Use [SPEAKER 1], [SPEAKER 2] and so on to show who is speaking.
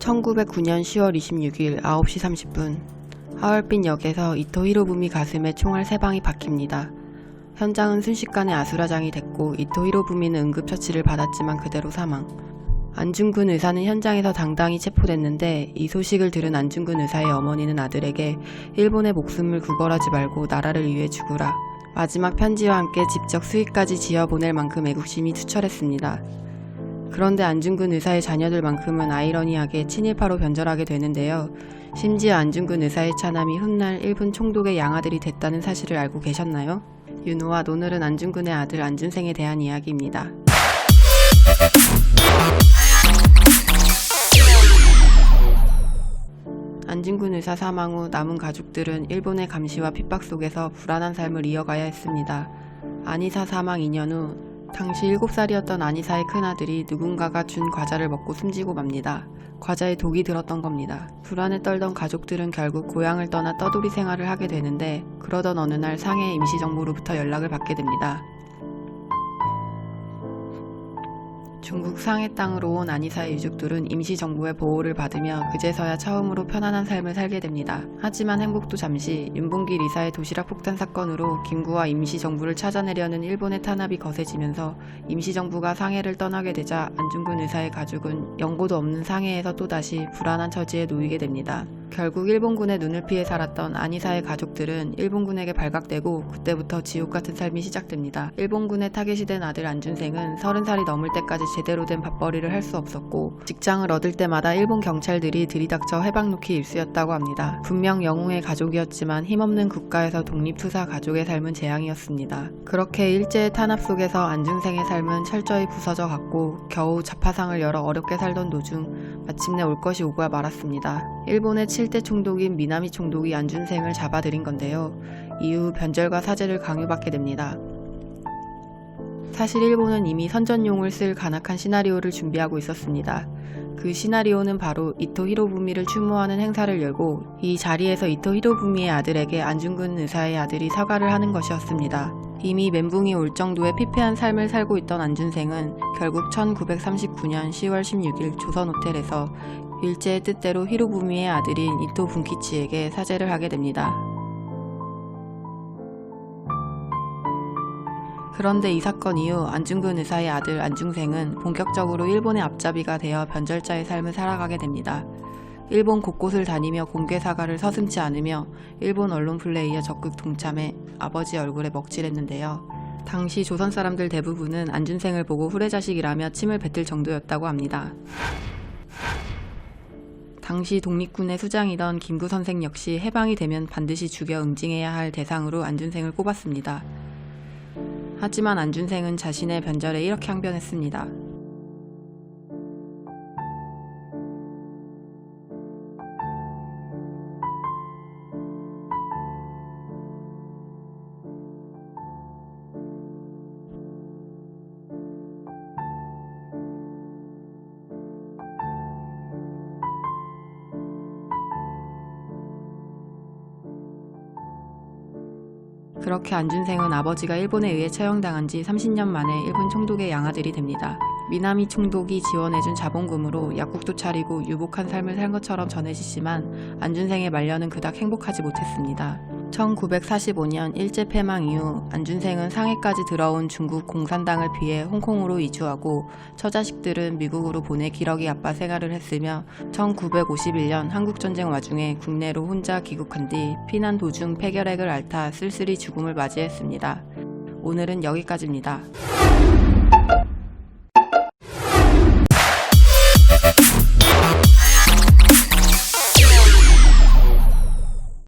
[SPEAKER 1] 1909년 10월 26일 9시 30분 하얼빈 역에서 이토 히로부미 가슴에 총알 3방이 박힙니다. 현장은 순식간에 아수라장이 됐고 이토 히로부미는 응급처치를 받았지만 그대로 사망. 안중근 의사는 현장에서 당당히 체포됐는데 이 소식을 들은 안중근 의사의 어머니는 아들에게 일본의 목숨을 구걸하지 말고 나라를 위해 죽으라. 마지막 편지와 함께 직접 수의까지 지어보낼 만큼 애국심이 투철했습니다. 그런데 안중근 의사의 자녀들만큼은 아이러니하게 친일파로 변절하게 되는데요. 심지어 안중근 의사의 차남이 훗날 일본 총독의 양아들이 됐다는 사실을 알고 계셨나요? 윤호와 오늘은 안중근의 아들 안준생에 대한 이야기입니다. 안중근 의사 사망 후 남은 가족들은 일본의 감시와 핍박 속에서 불안한 삶을 이어가야 했습니다. 안이사 사망 2년 후 당시 7살이었던 안이사의 큰아들이 누군가가 준 과자를 먹고 숨지고 맙니다. 과자에 독이 들었던 겁니다. 불안에 떨던 가족들은 결국 고향을 떠나 떠돌이 생활을 하게 되는데 그러던 어느 날 상해 임시정부로부터 연락을 받게 됩니다. 중국 상해 땅으로 온 안이사의 유족들은 임시정부의 보호를 받으며 그제서야 처음으로 편안한 삶을 살게 됩니다. 하지만 행복도 잠시. 윤봉길 이사의 도시락 폭탄 사건으로 김구와 임시정부를 찾아내려는 일본의 탄압이 거세지면서 임시정부가 상해를 떠나게 되자 안중근 의사의 가족은 연고도 없는 상해에서 또다시 불안한 처지에 놓이게 됩니다. 결국 일본군의 눈을 피해 살았던 안이사의 가족들은 일본군에게 발각되고 그때부터 지옥같은 삶이 시작됩니다. 일본군의 타겟이 된 아들 안준생은 30살이 넘을 때까지 제대로 된 밥벌이를 할 수 없었고 직장을 얻을 때마다 일본 경찰들이 들이닥쳐 해방놓기 일쑤였다고 합니다. 분명 영웅의 가족이었지만 힘없는 국가에서 독립투사 가족의 삶은 재앙이었습니다. 그렇게 일제의 탄압 속에서 안준생의 삶은 철저히 부서져 갔고 겨우 자파상을 열어 어렵게 살던 도중 마침내 올 것이 오고 말았습니다. 일본의 7대 총독인 미나미 총독이 안준생을 잡아들인 건데요. 이후 변절과 사죄를 강요받게 됩니다. 사실 일본은 이미 선전용을 쓸 간악한 시나리오를 준비하고 있었습니다. 그 시나리오는 바로 이토 히로부미를 추모하는 행사를 열고 이 자리에서 이토 히로부미의 아들에게 안중근 의사의 아들이 사과를 하는 것이었습니다. 이미 멘붕이 올 정도의 피폐한 삶을 살고 있던 안준생은 결국 1939년 10월 16일 조선호텔에서 일제의 뜻대로 히로부미의 아들인 이토 분키치에게 사죄를 하게 됩니다. 그런데 이 사건 이후 안중근 의사의 아들 안중생은 본격적으로 일본의 앞잡이가 되어 변절자의 삶을 살아가게 됩니다. 일본 곳곳을 다니며 공개 사과를 서슴지 않으며 일본 언론 플레이에 적극 동참해 아버지 얼굴에 먹칠했는데요. 당시 조선 사람들 대부분은 안준생을 보고 후레자식이라며 침을 뱉을 정도였다고 합니다. 당시 독립군의 수장이던 김구 선생 역시 해방이 되면 반드시 죽여 응징해야 할 대상으로 안준생을 꼽았습니다. 하지만 안준생은 자신의 변절에 이렇게 항변했습니다. 그렇게 안준생은 아버지가 일본에 의해 처형당한 지 30년 만에 일본 총독의 양아들이 됩니다. 미나미 총독이 지원해준 자본금으로 약국도 차리고 유복한 삶을 산 것처럼 전해지지만 안준생의 말년은 그닥 행복하지 못했습니다. 1945년 일제 패망 이후 안준생은 상해까지 들어온 중국 공산당을 피해 홍콩으로 이주하고 처자식들은 미국으로 보내 기러기 아빠 생활을 했으며 1951년 한국전쟁 와중에 국내로 혼자 귀국한 뒤 피난 도중 폐결핵을 앓다 쓸쓸히 죽음을 맞이했습니다. 오늘은 여기까지입니다.